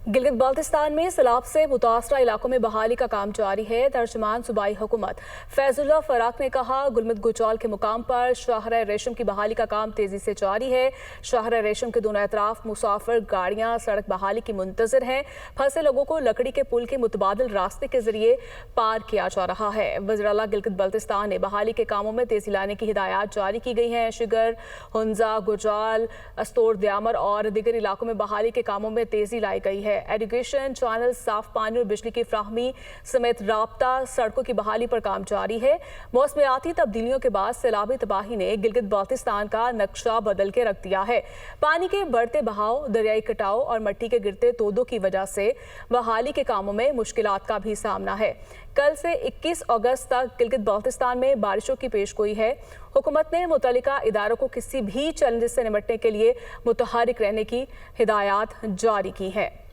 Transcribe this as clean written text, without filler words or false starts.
गिलगित बाल्टिस्तान में सैलाब से मुतासरा इलाकों में बहाली का काम जारी है। तर्जुमान सूबाई हुकूमत फैजुल्लाह फराक ने कहा, गुलमित गुचौल के मुकाम पर शाहरा रेशम की बहाली का काम तेजी से जारी है। शाहरा रेशम के दोनों अतराफ मुसाफिर गाड़ियां सड़क बहाली की मुंतजर हैं। फंसे लोगों को लकड़ी के पुल के मुतबादिल रास्ते के जरिए पार किया जा रहा है। वज़ीर-ए-आला गिलगित बाल्टिस्तान ने बहाली के कामों में तेजी लाने की हिदायत जारी की गई हैं। शिगर, हुंजा, गुजाल, अस्तोर दयामर और दीगर इलाकों में बहाली के कामों में तेजी लाई गई है। एजुकेशन, चैनल, साफ पानी और बिजली की फ्राहमी समेत राब्ता, सड़कों की बहाली पर काम जारी है। मौसमियाती तब्दीलियों के बाद सैलाबी तबाही ने गिलगित बाल्टिस्तान का नक्शा बदल के रख दिया है। पानी के बढ़ते बहाव, दरियाई कटाव और मिट्टी के गिरते तोदों की वजह से बहाली के कामों में मुश्किलात का भी सामना है। कल से 21 अगस्त तक गिलगित बाल्टिस्तान में बारिशों की पेशगोई है। हुकूमत ने मुतल्लिका इदारों को किसी भी चैलेंज से निपटने के लिए मुतहर्रिक रहने की हिदायत जारी की है।